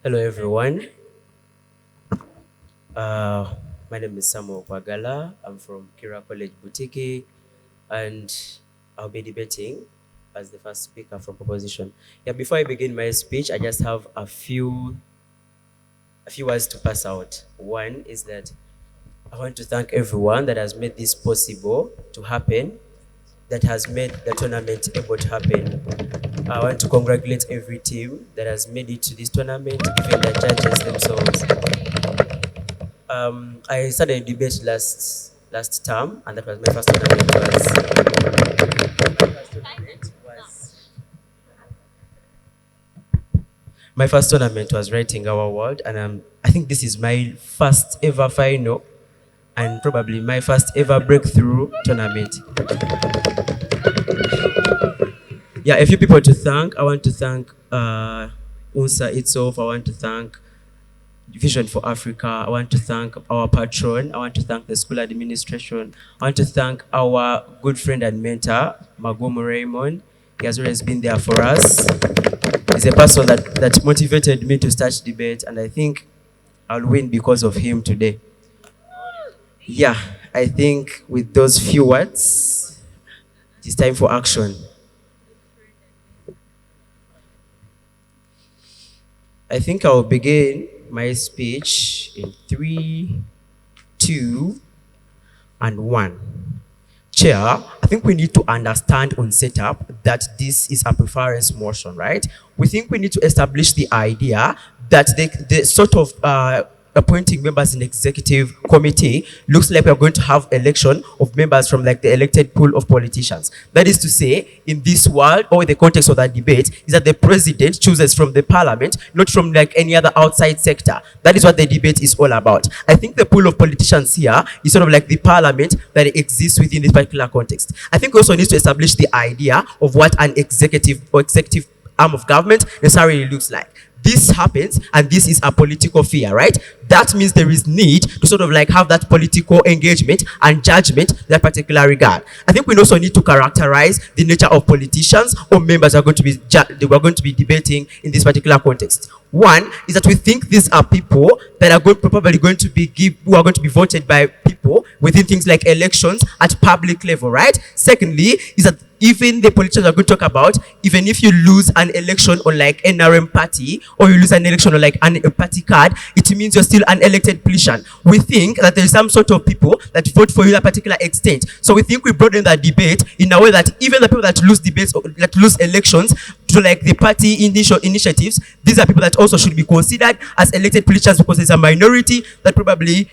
Hello, everyone. Uh, my name is Samuel Kwagala. I'm from Kiira College Butik, and I'll be debating as the first speaker from proposition. Yeah, before I begin my speech, I just have a few words to pass out. One is that I want to thank everyone that has made this possible to happen, that has made the tournament able to happen. I want to congratulate every team that has made it to this tournament, even the judges themselves. I started a debate last term, and that was my first tournament. My first tournament was writing our world, and I think this is my first ever final, and probably my first ever breakthrough tournament. Yeah, a few people to thank. I want to thank UNSA itself. I want to thank Vision for Africa. I want to thank our patron. I want to thank the school administration. I want to thank our good friend and mentor, Magomo Raymond. He has always been there for us. He's a person that motivated me to start debate, and I think I'll win because of him today. Yeah, I think with those few words, it is time for action. I think I'll begin my speech in 3, 2, and 1. Chair, I think we need to understand on setup that this is a preference motion, right? We think we need to establish the idea that the sort of appointing members in executive committee looks like we're going to have election of members from like the elected pool of politicians. That is to say, in this world or in the context of that debate, is that the president chooses from the parliament, not from like any other outside sector. That is what the debate is all about. I think the pool of politicians here is sort of like the parliament that exists within this particular context. I think we also need to establish the idea of what an executive arm of government necessarily looks like. This happens, and this is a political fear, right? That means there is need to sort of like have that political engagement and judgment in that particular regard. I think we also need to characterize the nature of politicians or members who are going to be debating in this particular context. One is that we think these are people that are probably going to be who are going to be voted by people within things like elections at public level, right? Secondly, is that even the politicians are going to talk about, even if you lose an election on like NRM party, or you lose an election on like a party card, it means you're still an elected politician. We think that there is some sort of people that vote for you to a particular extent. So we think we broaden that debate in a way that even the people that lose debates or that lose elections to like the party initiatives, these are people that also should be considered as elected politicians because there's a minority that probably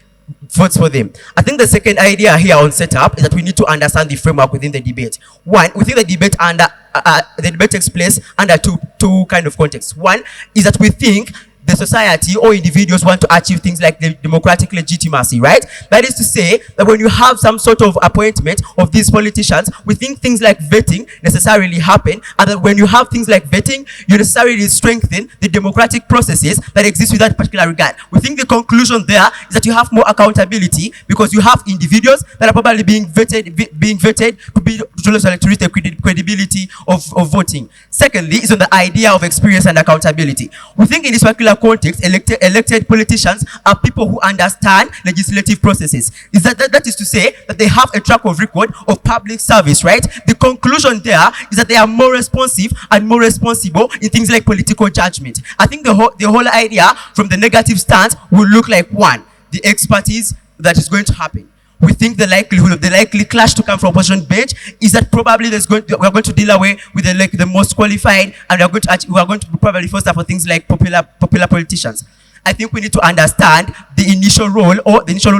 votes for them. I think the second idea here on setup is that we need to understand the framework within the debate. One, we think the debate takes place under two kind of contexts. One is that we think the society or individuals want to achieve things like the democratic legitimacy, right? That is to say that when you have some sort of appointment of these politicians, we think things like vetting necessarily happen, and that when you have things like vetting, you necessarily strengthen the democratic processes that exist with that particular regard. We think the conclusion there is that you have more accountability because you have individuals that are probably being vetted to reach the credibility of voting. Secondly, is on the idea of experience and accountability. We think in this particular context, elected politicians are people who understand legislative processes. That is to say that they have a track of record of public service, right? The conclusion there is that they are more responsive and more responsible in things like political judgment. I think the whole idea from the negative stance will look like one, the expertise that is going to happen. We think the likely clash to come from opposition bench is that probably we're going to deal away with the most qualified, and we are going to probably foster for things like popular politicians. I think we need to understand the initial role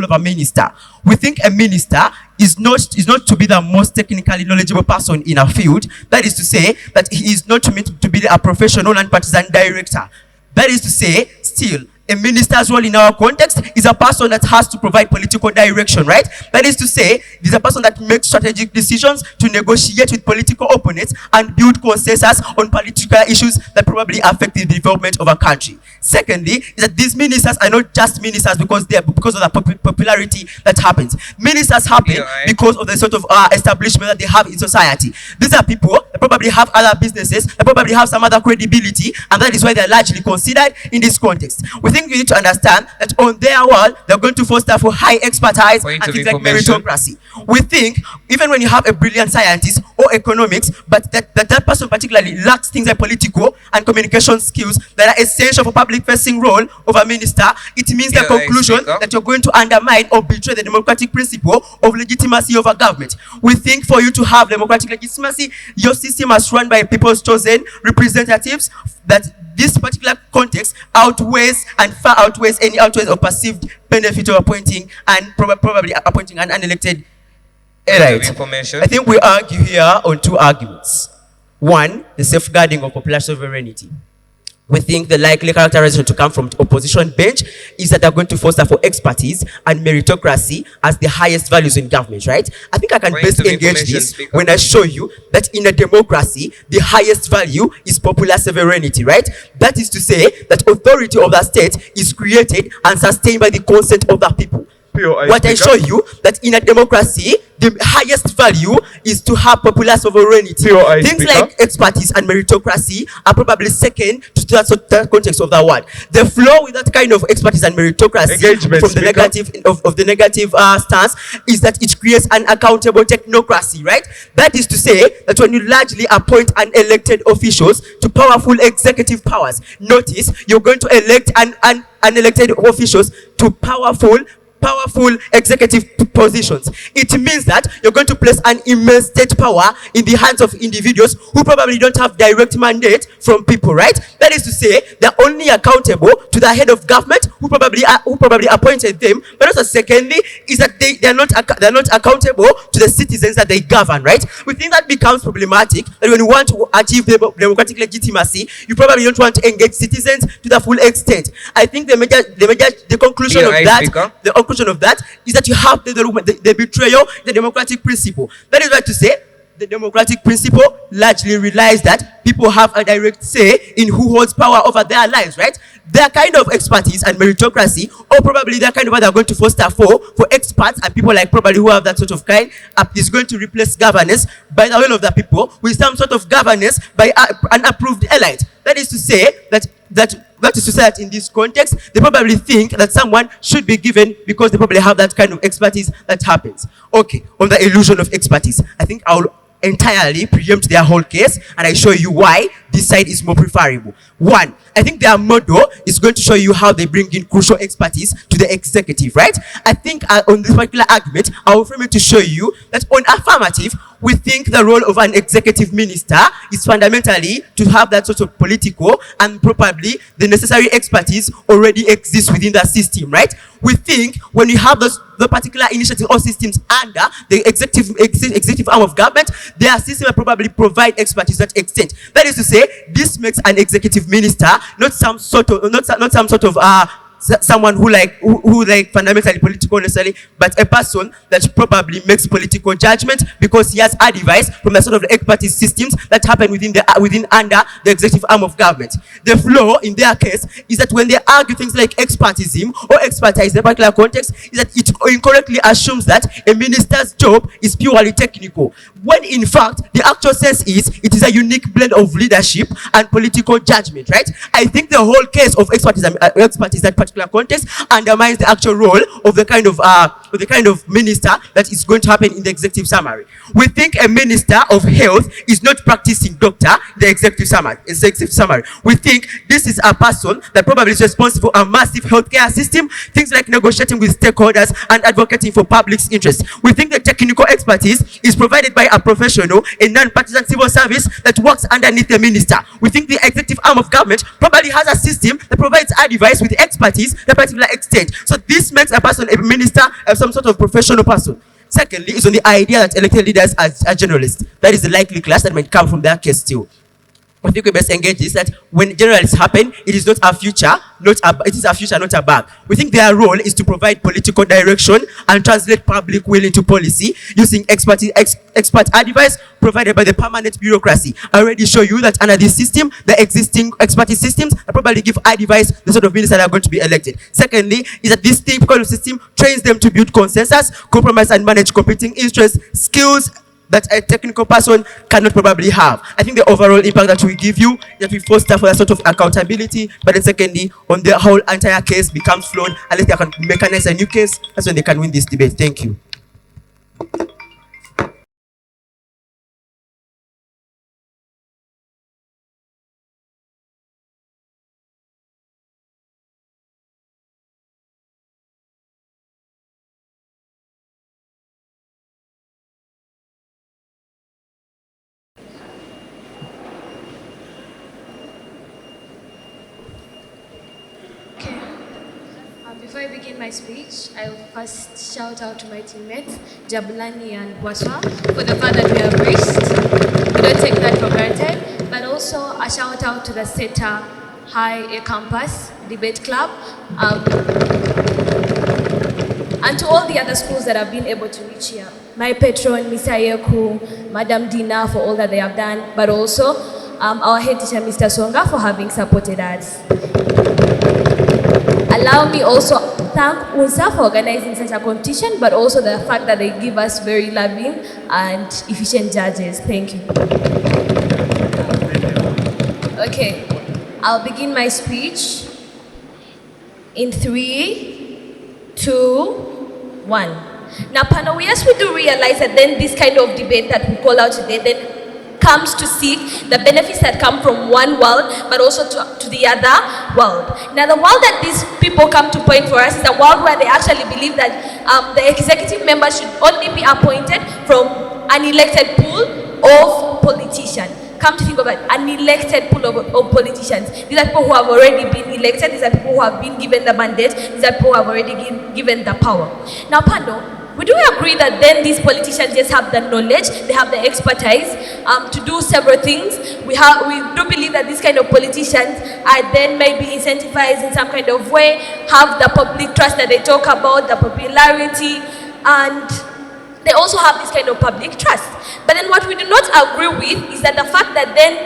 of a minister. We think a minister is not to be the most technically knowledgeable person in a field. That is to say that he is not meant to be a professional and partisan director. That is to say, still, a minister's role in our context is a person that has to provide political direction, right? That is to say, this is a person that makes strategic decisions to negotiate with political opponents and build consensus on political issues that probably affect the development of a country. Secondly, is that these ministers are not just ministers because of the popularity that happens. Ministers happen because of the sort of establishment that they have in society. These are people that probably have other businesses, that probably have some other credibility, and that is why they're largely considered in this context. We think we need to understand that on their world, they're going to foster for high expertise and things like meritocracy. We think even when you have a brilliant scientist or economics, but that person particularly lacks things like political and communication skills that are essential for public-facing role of a minister, it means the conclusion that you're going to undermine or betray the democratic principle of legitimacy of a government. We think for you to have democratic legitimacy, your system must run by people's chosen representatives, that this particular context outweighs and far outweighs any or perceived benefit of appointing and probably appointing an unelected elite. I think we argue here on two arguments. One, the safeguarding of popular sovereignty. We think the likely characterization to come from the opposition bench is that they're going to foster for expertise and meritocracy as the highest values in government, right? I think I can best engage this when I show you that in a democracy, the highest value is popular sovereignty, right? That is to say that authority of the state is created and sustained by the consent of the people. What I show you that in a democracy, the highest value is to have popular sovereignty. Things like expertise and meritocracy are probably second to that context of the word. The flaw with that kind of expertise and meritocracy from the negative stance is that it creates an accountable technocracy, right? That is to say that when you largely appoint unelected officials to powerful executive powers, notice you're going to elect unelected officials to powerful executive positions. It means that you're going to place an immense state power in the hands of individuals who probably don't have direct mandate from people, right? That is to say, they're only accountable to the head of government who probably appointed them. But also, secondly, is that they're not accountable to the citizens that they govern, right? We think that becomes problematic. That when you want to achieve democratic legitimacy, you probably don't want to engage citizens to the full extent. I think the conclusion of that is that you have the betrayal, the democratic principle. That is right to say, the democratic principle largely relies that people have a direct say in who holds power over their lives, right? Their kind of expertise and meritocracy, or probably their kind of what they're going to foster for experts and people like probably who have that sort of kind, is going to replace governance by the will of the people with some sort of governance by an approved elite. That is to say that in this context, they probably think that someone should be given because they probably have that kind of expertise that happens. Okay, on the illusion of expertise, I think I'll entirely preempt their whole case and I show you why this side is more preferable. One, I think their model is going to show you how they bring in crucial expertise to the executive, right? I think on this particular argument, I will frame it to show you that on affirmative, we think the role of an executive minister is fundamentally to have that sort of political and probably the necessary expertise already exists within the system, right? We think when you have the particular initiative or systems under the executive arm of government, their system will probably provide expertise to that extent. That is to say, this makes an executive minister not some sort of someone who fundamentally political necessarily, but a person that probably makes political judgment because he has advice from the sort of expertise systems that happen under the executive arm of government. The flaw in their case is that when they argue things like expertism or expertise in a particular context, is that it incorrectly assumes that a minister's job is purely technical, when in fact the actual sense is it is a unique blend of leadership and political judgment, right? I think the whole case of expertise that particular context undermines the actual role of the kind of minister that is going to happen in the executive summary. We think a minister of health is not practicing doctor in the executive summary. We think this is a person that probably is responsible for a massive healthcare system, things like negotiating with stakeholders and advocating for public's interest. We think the technical expertise is provided by a professional, a non-partisan civil service that works underneath the minister. We think the executive arm of government probably has a system that provides advice with expertise to a particular extent. So this makes a person, a minister, some sort of professional person. Secondly, is on the idea that elected leaders are generalists. That is the likely class that might come from their case too. I think we best engage is that when generalists happen, it is not a future, it is a future, not a bug. We think their role is to provide political direction and translate public will into policy using expert advice provided by the permanent bureaucracy. I already show you that under this system, the existing expertise systems probably give advice the sort of ministers that are going to be elected. Secondly, is that this typical system trains them to build consensus, compromise, and manage competing interests, skills that a technical person cannot probably have. I think the overall impact that we give you, that we foster for a sort of accountability, but then secondly, on the whole entire case becomes flawed, unless they can mechanize a new case, that's when they can win this debate. Thank you. Okay. Before I begin my speech, I'll first shout out to my teammates, Jabulani and Waswa, for the fun that we have reached. We don't take that for granted. But also a shout out to the Seeta High Campus Debate Club, and to all the other schools that have been able to reach here. My patron, Mr. Yeku, Madam Dina for all that they have done, but also our head teacher, Mr. Songa, for having supported us. Allow me also thank UNSA for organizing such a competition, but also the fact that they give us very loving and efficient judges. Thank you. Okay, I'll begin my speech in 3, 2, 1. Now, panel, yes, we do realize that then this kind of debate that we call out today then comes to seek the benefits that come from one world, but also to the other world. Now, the world that these people come to point for us is a world where they actually believe that the executive members should only be appointed from an elected pool of politicians. Come to think of it, an elected pool of politicians. These are people who have already been elected. These are people who have been given the mandate. These are people who have already been given the power. Now, Pando, we do agree that then these politicians just have the knowledge, they have the expertise to do several things. We do believe that these kind of politicians are then maybe incentivized in some kind of way, have the public trust that they talk about, the popularity, and they also have this kind of public trust. But then what we do not agree with is that the fact that then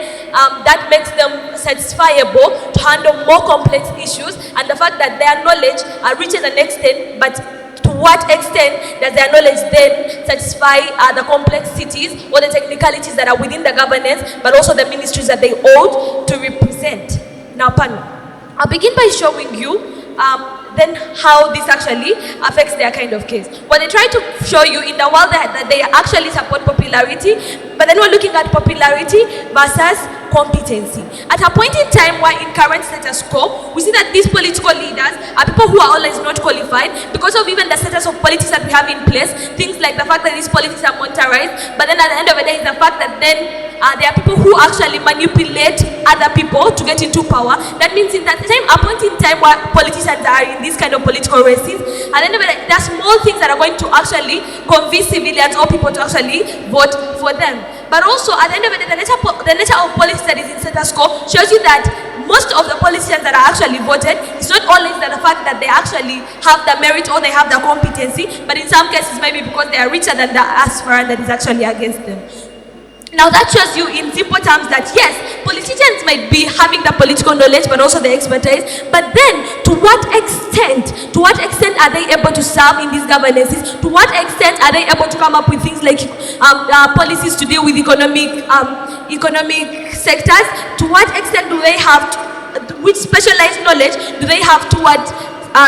that makes them satisfiable to handle more complex issues, and the fact that their knowledge reaches an extent, but to what extent does their knowledge then satisfy the complexities or the technicalities that are within the governance, but also the ministries that they ought to represent? Now, panel, I'll begin by showing you then how this actually affects their kind of case. What they try to show you in the world that they actually support popularity, but then we're looking at popularity versus competency. At a point in time where in current status quo, we see that these political leaders are people who are always not qualified because of even the status of politics that we have in place, things like the fact that these politics are monetarized, but then at the end of the day is the fact that then there are people who actually manipulate other people to get into power. That means in that time, a point in time where politicians are in this kind of political races, at the end of the day, there are small things that are going to actually convince civilians or people to actually vote for them. But also, at the end of the day, the nature of politics that is in status quo shows you that most of the politicians that are actually voted, it's not always that the fact that they actually have the merit or they have the competency, but in some cases, maybe because they are richer than the aspirant that is actually against them. Now that shows you in simple terms that yes, politicians might be having the political knowledge but also the expertise, but then to what extent are they able to serve in these governances? To what extent are they able to come up with things like policies to deal with economic sectors? To what extent do they have, which specialized knowledge do they have towards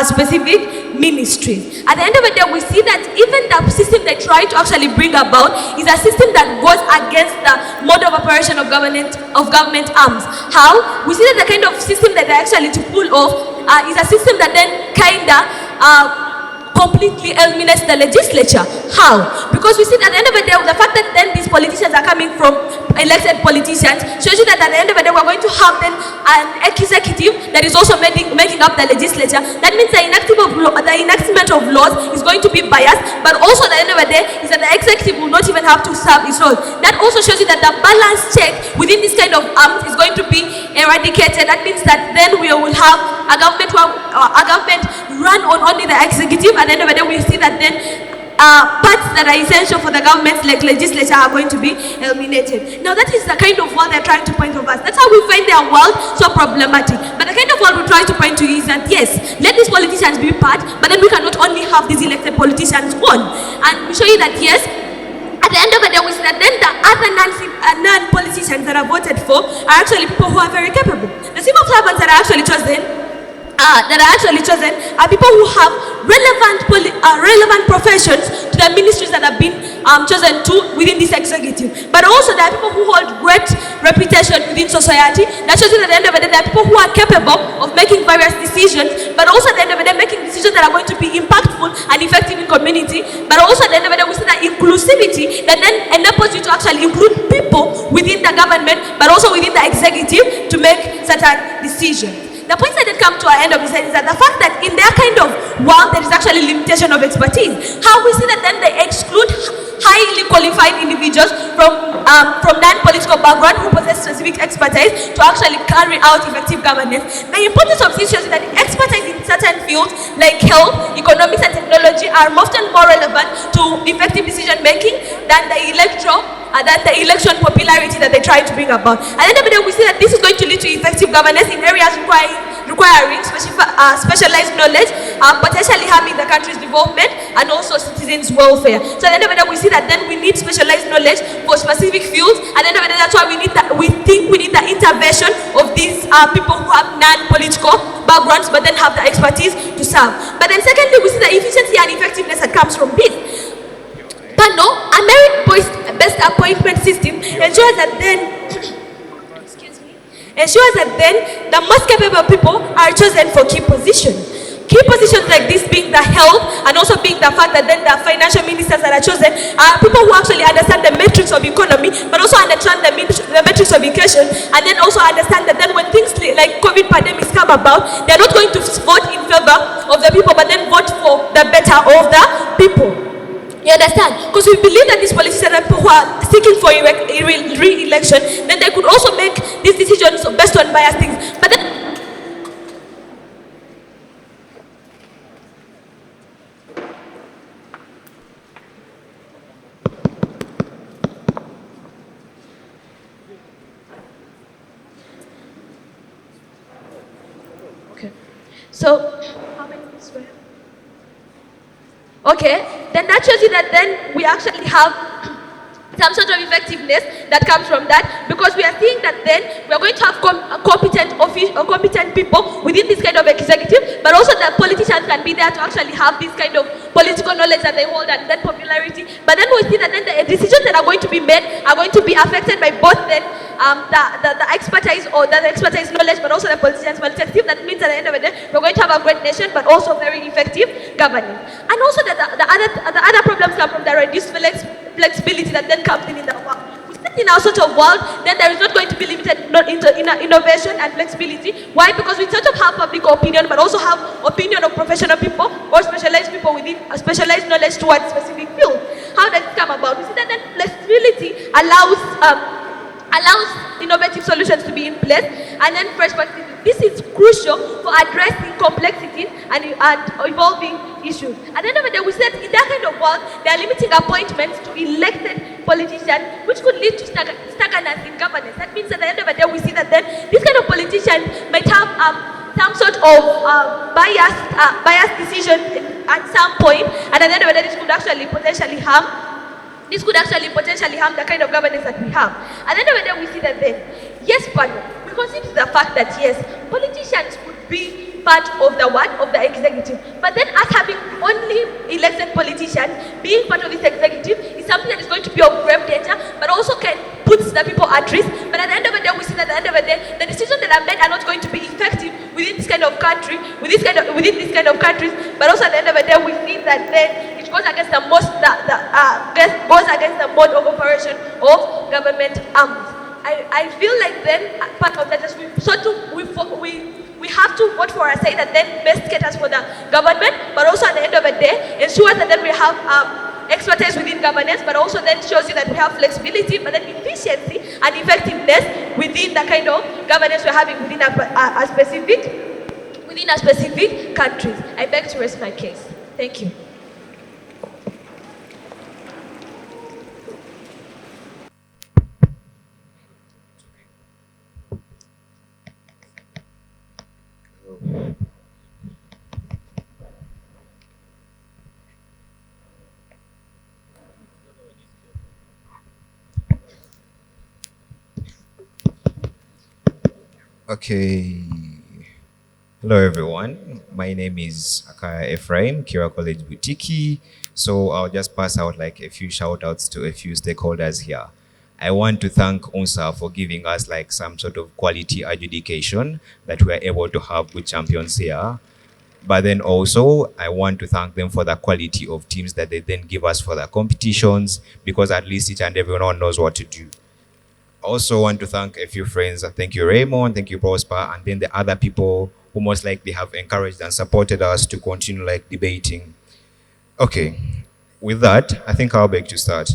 specific ministries? At the end of the day, we see that even the system they try to actually bring about is a system that goes against the mode of operation of government arms. How? We see that the kind of system that they actually to pull off is a system that then completely eliminates the legislature. How? Because Because we see that at the end of the day, the fact that then these politicians are coming from elected politicians shows you that at the end of the day, we're going to have then an executive that is also making up the legislature. That means the enactment of laws is going to be biased, but also at the end of the day is that the executive will not even have to serve its role. That also shows you that the balance check within this kind of arms is going to be eradicated. That means that then we will have a government run on only the executive, and at the end of the day we see that then parts that are essential for the government, like legislature, are going to be eliminated. Now that is the kind of world they're trying to point of us. That's how we find their world so problematic. But the kind of world we try to point to is that yes, let these politicians be part, but then we cannot only have these elected politicians on. And we show you that yes, at the end of the day, we see that then the other non-politicians that are voted for are actually people who are very capable. The civil servants that are actually chosen are people who have relevant professions to the ministries that have been chosen to within this executive. But also there are people who hold great reputation within society. That shows you that at the end of the day, there are people who are capable of making various decisions, but also at the end of the day making decisions that are going to be impactful and effective in community. But also at the end of the day, we see that inclusivity that then enables you to actually include people within the government, but also within the executive to make certain decisions. The point that come to our end of this is that the fact that in their kind of world there is actually limitation of expertise. How we see that then they exclude highly qualified individuals from non-political background who possess specific expertise to actually carry out effective governance. The importance of this shows that the expertise in certain fields like health, economics and technology are often more relevant to effective decision making than the election popularity that they try to bring about. At the end of the day, we see that this is going to lead to effective governance in areas requiring specialized knowledge, potentially harming the country's development and also citizens' welfare. So at the end of the day, we see that then we need specialized knowledge for specific fields. At the end of the day, that's why we think we need the intervention of these people who have non-political backgrounds but then have the expertise to serve. But then secondly, we see the efficiency and effectiveness that comes from this. Panel, a merit-based appointment system ensures that then the most capable people are chosen for key positions. Key positions like this being the health and also being the fact that then the financial ministers that are chosen are people who actually understand the metrics of economy, but also understand the metrics of education, and then also understand that then when things like COVID pandemics come about, they're not going to vote in favor of the people, but then vote for the better of the people. You understand? Because we believe that these politicians are people who are seeking for re-election, then they could also make these decisions based on biased things. But then okay. So how many minutes were? Okay, then that shows you that then we actually have some sort of effectiveness that comes from that, because we are seeing that then we are going to have competent people within this kind of executive, but also the politicians can be there to actually have this kind of political knowledge that they hold and that popularity. But then we see that then the decisions that are going to be made are going to be affected by both then the expertise or the expertise knowledge, but also the politicians' perspective. That means at the end of the day, we're going to have a great nation, but also very effective governance. And also that the other problems come from the reduced flexibility that then comes in the world. We sit in our sort of world, then there is not going to be limited innovation and flexibility. Why? Because we sort of have public opinion, but also have opinion of professional people or specialized people within a specialized knowledge towards specific field. How does it come about? We see that then flexibility allows innovative solutions to be in place, and then fresh perspectives. This is crucial for addressing complexities and evolving issues. At the end of the day, we said in that kind of world, they are limiting appointments to elected politicians, which could lead to stagnancy in governance. That means at the end of the day, we see that then this kind of politician might have some sort of biased decision at some point, and at the end of the day, this could actually potentially harm the kind of governance that we have. At the end of the day, we see that then, yes, but we consider the fact that yes, politicians could be part of the executive. But then us having only elected politicians being part of this executive is something that is going to be of grave danger, but also can put the people at risk. But at the end of the day, we see that at the end of the day, the decisions that are made are not going to be effective within this kind of country, within this kind of countries. But also at the end of the day, we see that then it's goes against the most goes against the mode of operation of government arms. I feel like then part of that is we have to vote for a side that then best caters for the government, but also at the end of the day ensures that then we have expertise within governance, but also then shows you that we have flexibility, but then efficiency and effectiveness within the kind of governance we're having within a specific countries. I beg to rest my case. Thank you. Okay. Hello, everyone. My name is Akaya Ephraim, Kiira College Butik. So I'll just pass out like a few shout outs to a few stakeholders here. I want to thank UNSA for giving us like some sort of quality adjudication that we are able to have good champions here. But then also, I want to thank them for the quality of teams that they then give us for the competitions, because at least each and everyone knows what to do. Also want to thank a few friends. Thank you, Raymond. Thank you, Prosper. And then the other people who most likely have encouraged and supported us to continue like debating. Okay, with that, I think I'll beg to start.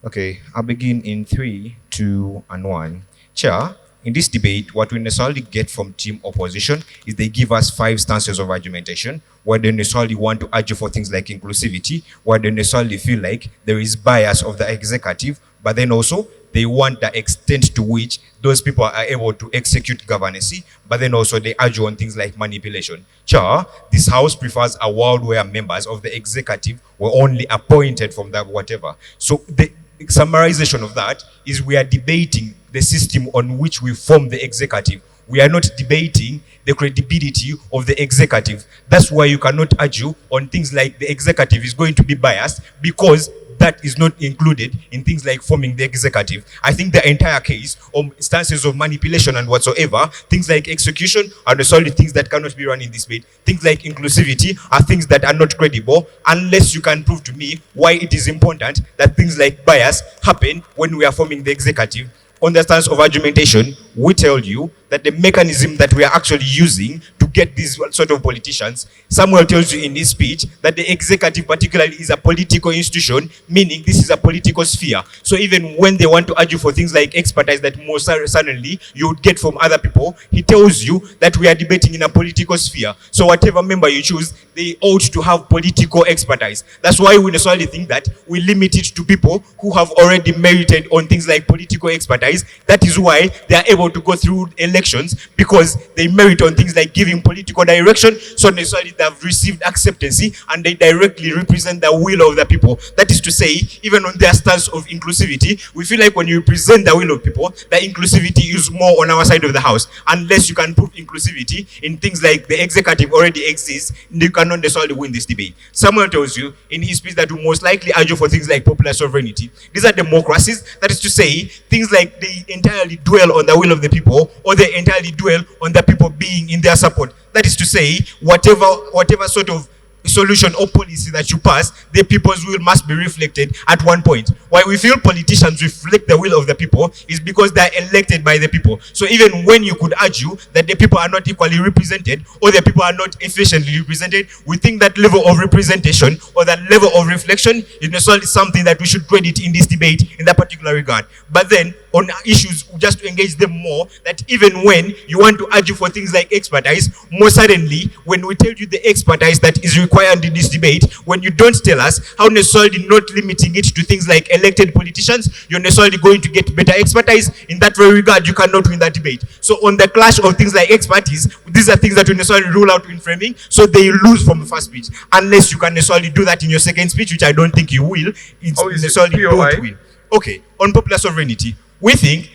Okay, I'll begin in 3, 2, and 1. Chair, in this debate, what we necessarily get from team opposition is they give us 5 stances of argumentation, where they necessarily want to argue for things like inclusivity, where they necessarily feel like there is bias of the executive, but then also they want the extent to which those people are able to execute governance, but then also they argue on things like manipulation. Chair, this house prefers a world where members of the executive were only appointed from that whatever. So the summarization of that is we are debating the system on which we form the executive. We are not debating the credibility of the executive. That's why you cannot argue on things like the executive is going to be biased, because that is not included in things like forming the executive. I think the entire case of stances of manipulation and whatsoever, things like execution are necessarily things that cannot be run in this debate. Things like inclusivity are things that are not credible unless you can prove to me why it is important that things like bias happen when we are forming the executive. On the stance of argumentation, we tell you that the mechanism that we are actually using to get these sort of politicians, Samuel tells you in his speech that the executive particularly is a political institution, meaning this is a political sphere. So even when they want to argue for things like expertise that more suddenly you would get from other people, he tells you that we are debating in a political sphere. So whatever member you choose, they ought to have political expertise. That's why we necessarily think that we limit it to people who have already merited on things like political expertise. That is why they are able to go through elections, because they merit on things like giving political direction. So necessarily they have received acceptance and they directly represent the will of the people. That is to say, even on their stance of inclusivity, we feel like when you represent the will of people, the inclusivity is more on our side of the house. Unless you can prove inclusivity in things like the executive already exists, you cannot necessarily win this debate. Someone tells you in his speech that we most likely argue for things like popular sovereignty. These are democracies. That is to say, things like they entirely dwell on the will of the people, or they entirely dwell on the people being in their support. That is to say, whatever sort of solution or policy that you pass, the people's will must be reflected at one point. Why we feel politicians reflect the will of the people is because they are elected by the people. So even when you could argue that the people are not equally represented, or the people are not efficiently represented, we think that level of representation or that level of reflection is necessarily something that we should credit in this debate in that particular regard. But then on issues, just to engage them more, that even when you want to argue for things like expertise, more suddenly when we tell you the expertise that is required in this debate, when you don't tell us how necessarily not limiting it to things like elected politicians, you're necessarily going to get better expertise. In that very regard, you cannot win that debate. So on the clash of things like expertise, these are things that we necessarily rule out in framing, so they lose from the first speech. Unless you can necessarily do that in your second speech, which I don't think you will, it's necessarily don't win. Okay, on popular sovereignty, we think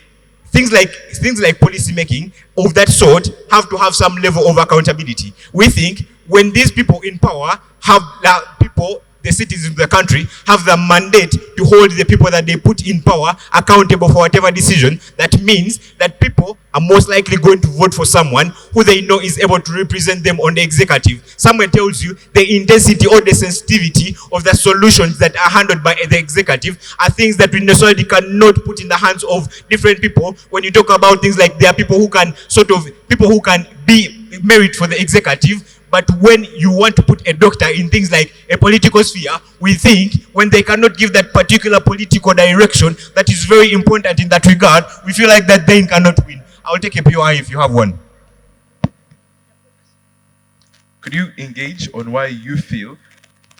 things like policy making of that sort have to have some level of accountability. We think when these people in power have people, the citizens of the country have the mandate to hold the people that they put in power accountable for whatever decision. That means that people are most likely going to vote for someone who they know is able to represent them on the executive. Someone tells you the intensity or the sensitivity of the solutions that are handled by the executive are things that we necessarily cannot put in the hands of different people. When you talk about things like there are people who can be merit for the executive, but when you want to put a doctor in things like a political sphere, we think when they cannot give that particular political direction that is very important in that regard, we feel like that they cannot win. I'll take a POI if you have one. Could you engage on why you feel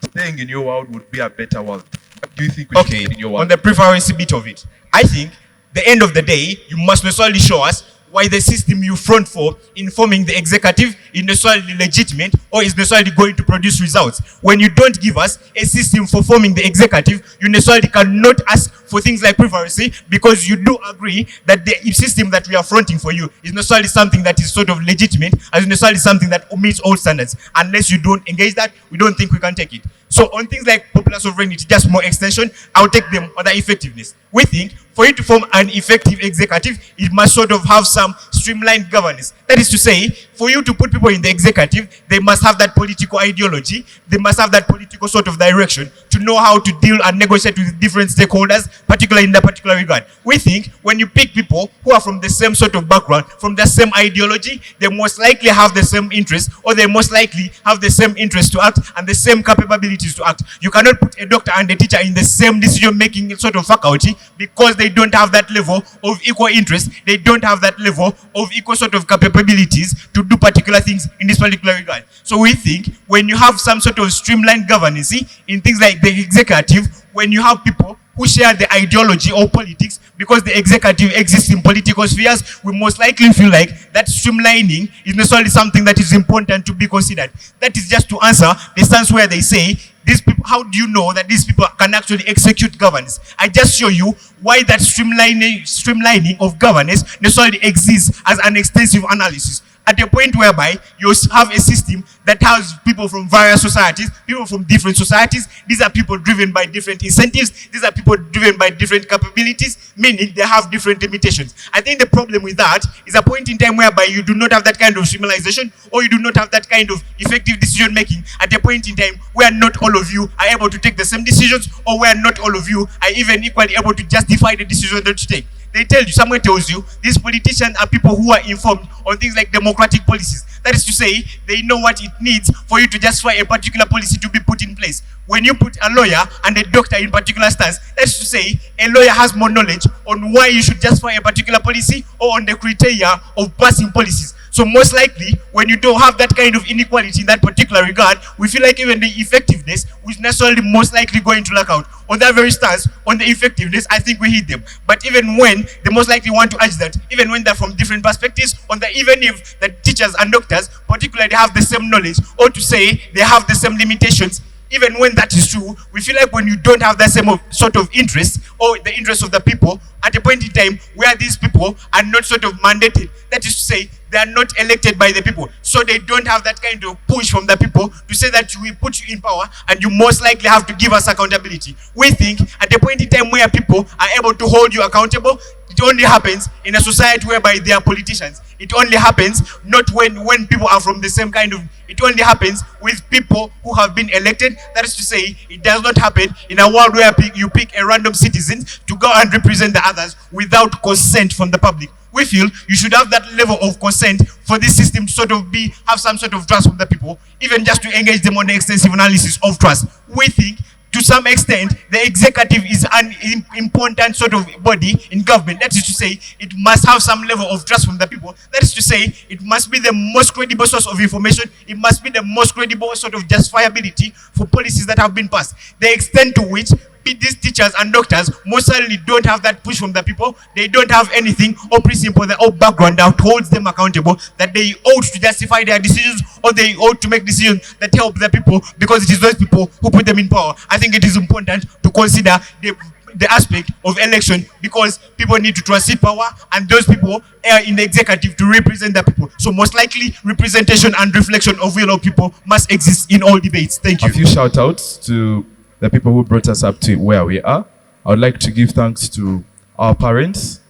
staying in your world would be a better world? What do you think we should Okay, do in your world? on the preference bit of it, I think the end of the day, you must necessarily show us why the system you front for informing the executive is necessarily legitimate or is necessarily going to produce results. When you don't give us a system for forming the executive, you necessarily cannot ask for things like preference, because you do agree that the system that we are fronting for you is necessarily something that is sort of legitimate, as necessarily something that meets all standards. Unless you don't engage that, we don't think we can take it. So on things like popular sovereignty, just more extension, I'll take them on the effectiveness. We think for you to form an effective executive, it must sort of have some streamlined governance. That is to say, for you to put people in the executive, they must have that political ideology, they must have that political sort of direction to know how to deal and negotiate with different stakeholders, particularly in that particular regard. We think when you pick people who are from the same sort of background, from the same ideology, they most likely have the same interests, or they most likely have the same interest to act and the same capabilities to act. You cannot put a doctor and a teacher in the same decision-making sort of faculty because they don't have that level of equal interest, they don't have that level of equal sort of capabilities to do particular things in this particular regard. So we think when you have some sort of streamlined governance in things like the executive, when you have people who share the ideology or politics, because the executive exists in political spheres, we most likely feel like that streamlining is necessarily something that is important to be considered. That is just to answer the stance where they say, these people, how do you know that these people can actually execute governance? I just show you why that streamlining of governance necessarily exists as an extensive analysis. At a point whereby you have a system that has people from various societies, people from different societies. These are people driven by different incentives. These are people driven by different capabilities, meaning they have different limitations. I think the problem with that is a point in time whereby you do not have that kind of streamlination, or you do not have that kind of effective decision making at a point in time where not all of you are able to take the same decisions, or where not all of you are even equally able to justify the decision that you take. They tell you, someone tells you, these politicians are people who are informed on things like democratic policies. That is to say, they know what it needs for you to justify a particular policy to be put in place. When you put a lawyer and a doctor in particular stance, that is to say, a lawyer has more knowledge on why you should justify a particular policy or on the criteria of passing policies. So most likely, when you don't have that kind of inequality in that particular regard, we feel like even the effectiveness is necessarily most likely going to lack out. On that very stance, on the effectiveness, I think we hit them. But even when they most likely want to urge that, even when they're from different perspectives, even if the teachers and doctors particularly have the same knowledge, or to say they have the same limitations, even when that is true, we feel like when you don't have that same sort of interest, or the interest of the people, at a point in time where these people are not sort of mandated, that is to say, they are not elected by the people, so they don't have that kind of push from the people to say that we put you in power and you most likely have to give us accountability. We think at a point in time where people are able to hold you accountable, it only happens in a society whereby they are politicians. It only happens not when people are from the same kind of, it only happens with people who have been elected. That is to say, it does not happen in a world where you pick a random citizen to go and represent the others without consent from the public. We feel you should have that level of consent for this system to sort of have some sort of trust from the people, even just to engage them on the extensive analysis of trust. We think to some extent, the executive is an important sort of body in government. That is to say, it must have some level of trust from the people. That is to say, it must be the most credible source of information. It must be the most credible sort of justifiability for policies that have been passed. The extent to which these teachers and doctors most certainly don't have that push from the people. They don't have anything or principle, the old background that holds them accountable, that they ought to justify their decisions, or they ought to make decisions that help the people, because it is those people who put them in power. I think it is important to consider the aspect of election, because people need to transit power, and those people are in the executive to represent the people. So most likely, representation and reflection of will of people must exist in all debates. Thank you. A few shout outs to the people who brought us up to where we are. I would like to give thanks to our parents.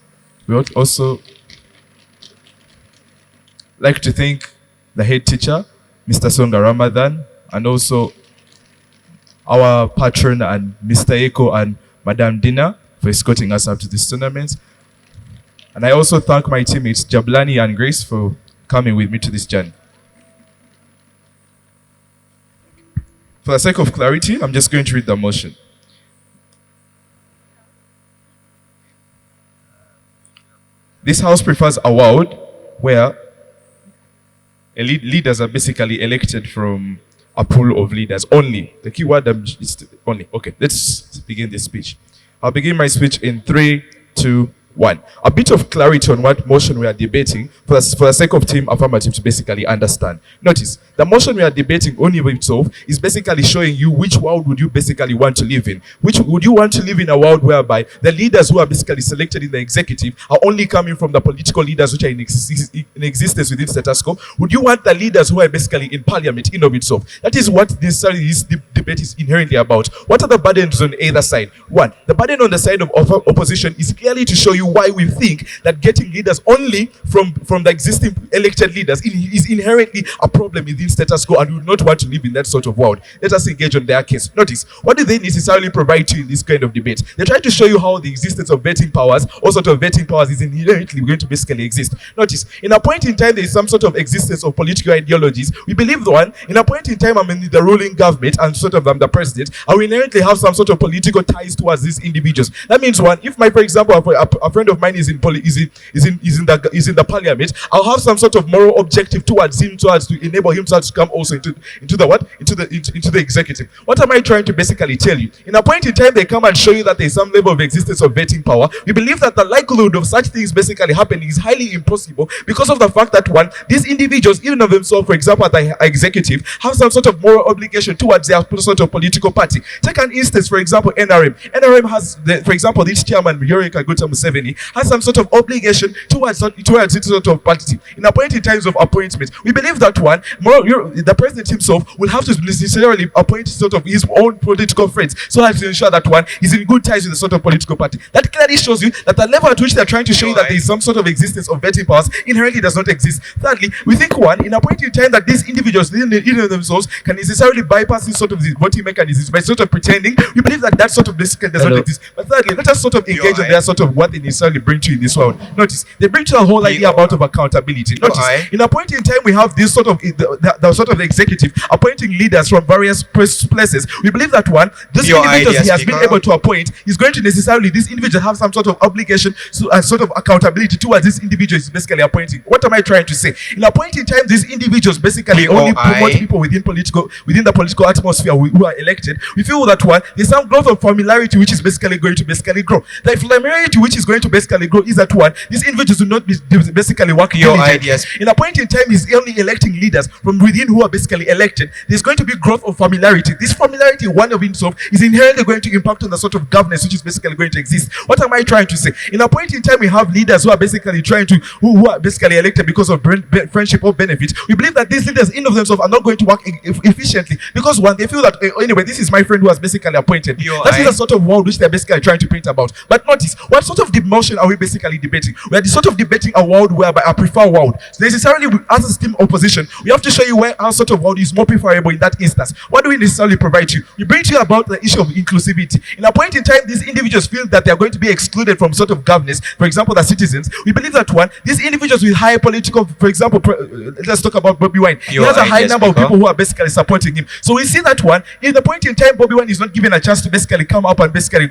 We would also like to thank the head teacher, Mr. Songa Ramadan, and also our patron and Mr. Eko and Madam Dina for escorting us up to this tournament. And I also thank my teammates, Jablani and Grace, for coming with me to this journey. For the sake of clarity, I'm just going to read the motion. This house prefers a world where leaders are basically elected from a pool of leaders only. The key word is only. Okay, let's begin this speech. I'll begin my speech in 3, 2, 1. A bit of clarity on what motion we are debating for the sake of team affirmative to basically understand. Notice, the motion we are debating only by itself is basically showing you which world would you basically want to live in. Which would you want to live in a world whereby the leaders who are basically selected in the executive are only coming from the political leaders which are in existence within status quo? Would you want the leaders who are basically in parliament in of itself? That is what necessarily this debate is inherently about. What are the burdens on either side? One, the burden on the side of opposition is clearly to show you why we think that getting leaders only from the existing elected leaders is inherently a problem within status quo, and we would not want to live in that sort of world. Let us engage on their case. Notice, what do they necessarily provide to you in this kind of debate? They try to show you how the existence of vetting powers, all sort of vetting powers, is inherently going to basically exist. Notice, in a point in time, there is some sort of existence of political ideologies. We believe the one, in a point in time, I'm in the ruling government and sort of I'm the president, I will inherently have some sort of political ties towards these individuals. That means one, if for example, a friend of mine is in the parliament, I'll have some sort of moral objective towards him, towards to enable him to come also into the executive. What am I trying to basically tell you? In a point in time, they come and show you that there's some level of existence of vetting power. We believe that the likelihood of such things basically happening is highly impossible because of the fact that one, these individuals, even of themselves, for example, at the executive, have some sort of moral obligation towards their sort of political party. Take an instance, for example, NRM. NRM has, for example, this chairman, Yoweri Kaguta Museveni, has some sort of obligation towards its sort of party. In a point in times of appointments, we believe that one, the president himself will have to necessarily appoint sort of his own political friends so as to ensure that one is in good ties with the sort of political party. That clearly shows you that the level at which they're trying to show you that there is some sort of existence of vetting powers inherently does not exist. Thirdly, we think one, in a point in time that these individuals, in themselves, can necessarily bypass this sort of voting mechanisms by sort of pretending. We believe that that sort of does not exist. But thirdly, let us sort of engage on their sort of what they necessarily bring to you in this world. Notice, they bring to a whole idea about of accountability. Notice, in a point in time, we have this sort of the sort of executive appointing leaders from various places. We believe that one, this individuals he has been able to appoint is going to necessarily, this individual have some sort of obligation and sort of accountability towards this individual is basically appointing. What am I trying to say? In a point in time, these individuals basically only promote people within the political atmosphere who are elected. We feel that one, there's some growth of familiarity which is basically going to basically grow. The familiarity which is going to basically grow is that one, these individuals will not be basically working in a point in time is only electing leaders from within who are basically elected. There's going to be growth of familiarity. This familiarity, one of itself, is inherently going to impact on the sort of governance which is basically going to exist. What am I trying to say? In a point in time, we have leaders who are basically trying to who are basically elected because of friendship or benefit. We believe that these leaders in of themselves are not going to work efficiently because one, they feel that anyway, this is my friend who has basically appointed. That is the sort of world which they're basically trying to paint about. But notice, what sort of motion are we basically debating? We are sort of debating a world whereby a preferred world. So necessarily, as a team opposition, we have to show you where our sort of world is more preferable in that instance. What do we necessarily provide you? We bring to you about the issue of inclusivity. In a point in time, these individuals feel that they are going to be excluded from sort of governance. For example, the citizens. We believe that one, these individuals with high political, for example, let's talk about Bobby Wine. He has a high number of people who are basically supporting him. So we see that one, in the point in time, Bobby Wine is not given a chance to basically come up and basically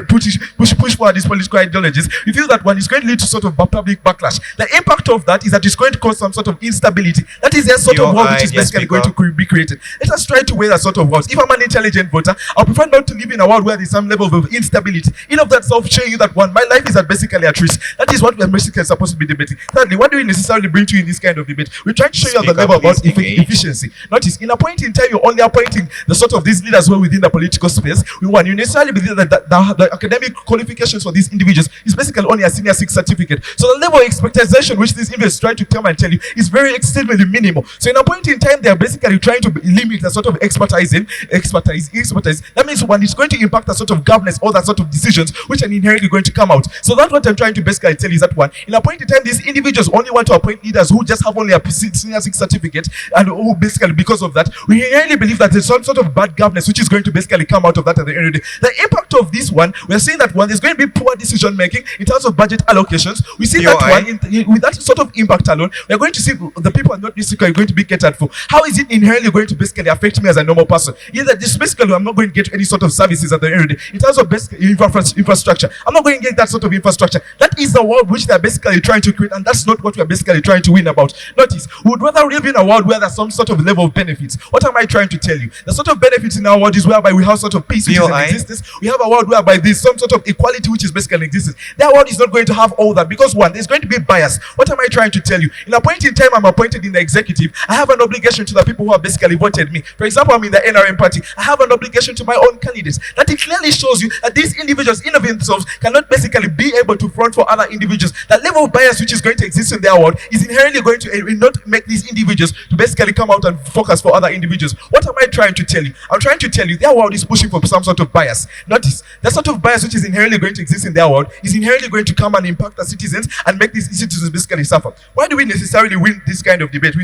push forward these political ideologies. We feel that one is going to lead to sort of public backlash. The impact of that is that it's going to cause some sort of instability. That is their sort of world which is basically going to be created. Let us try to weigh that sort of world. If I'm an intelligent voter, I prefer not to live in a world where there's some level of instability. In of that self showing you that one, my life is basically at risk. That is what we're basically supposed to be debating. Thirdly, what do we necessarily bring to you in this kind of debate? We try to show you the level about efficiency. Notice, in a point in time, you're only appointing the sort of these leaders who are within the political space. You necessarily believe that the academic qualifications for these individuals individuals is basically only a senior 6 certificate. So the level of expectation which these individuals try to come and tell you is very extremely minimal. So in a point in time, they are basically trying to limit the sort of expertise. That means when it's going to impact the sort of governance or the sort of decisions which are inherently going to come out. So that's what I'm trying to basically tell you is that one, in a point in time, these individuals only want to appoint leaders who just have only a senior 6 certificate, and who basically, because of that, we inherently believe that there's some sort of bad governance which is going to basically come out of that at the end of the day. The impact of this one, we're saying that one, there's going to be poor decision making in terms of budget allocations. We see that one, with that sort of impact alone, we're going to see the people are not basically going to be catered for. How is it inherently going to basically affect me as a normal person? Either this basically, I'm not going to get any sort of services at the end of the day. In terms of basic infrastructure, I'm not going to get that sort of infrastructure. That is the world which they're basically trying to create, and that's not what we're basically trying to win about. Notice, we would rather live in a world where there's some sort of level of benefits. What am I trying to tell you? The sort of benefits in our world is whereby we have sort of peace which is in existence. We have a world whereby there's some sort of equality which is basically in existence. That world is not going to have all that, because one, there's going to be bias. What am I trying to tell you? In a point in time, I'm appointed in the executive. I have an obligation to the people who have basically voted me. For example, I'm in the NRM party. I have an obligation to my own candidates. That it clearly shows you that these individuals in of themselves cannot basically be able to front for other individuals. That level of bias which is going to exist in their world is inherently going to not make these individuals to basically come out and focus for other individuals. What am I trying to tell you? I'm trying to tell you their world is pushing for some sort of bias. Notice, that sort of bias which is inherently going to exist in their world is inherently going to come and impact the citizens and make these citizens basically suffer. Why do we necessarily win this kind of debate?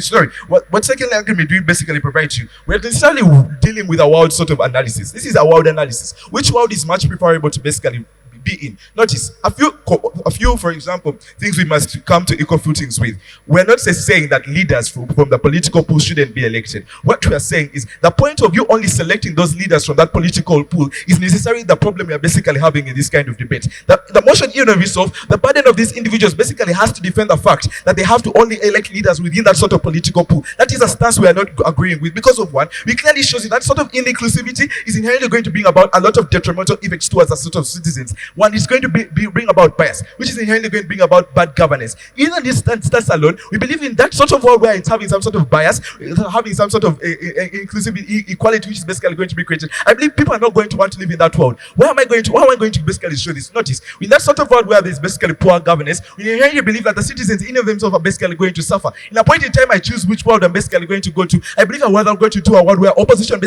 What second argument do we basically provide you? We're necessarily dealing with a world sort of analysis. This is a world analysis. Which world is much preferable to basically be in? Notice a few, for example, things we must come to equal footings with. We're not saying that leaders from the political pool shouldn't be elected. What we are saying is the point of you only selecting those leaders from that political pool is necessarily the problem we are basically having in this kind of debate. The motion in of itself, the burden of these individuals basically has to defend the fact that they have to only elect leaders within that sort of political pool. That is a stance we are not agreeing with, because of one, we clearly shows you that sort of inclusivity is inherently going to bring about a lot of detrimental effects towards the sort of citizens. One is going to bring about bias, which is inherently going to bring about bad governance. Even this stance alone, we believe in that sort of world where it's having some sort of bias, having some sort of inclusivity, equality, which is basically going to be created. I believe people are not going to want to live in that world. How am I going to basically show this? Notice, in that sort of world where there's basically poor governance, we inherently believe that the citizens in of themselves are basically going to suffer. In a point in time, I choose which world I'm basically going to go to. I believe I'm going to a world where opposition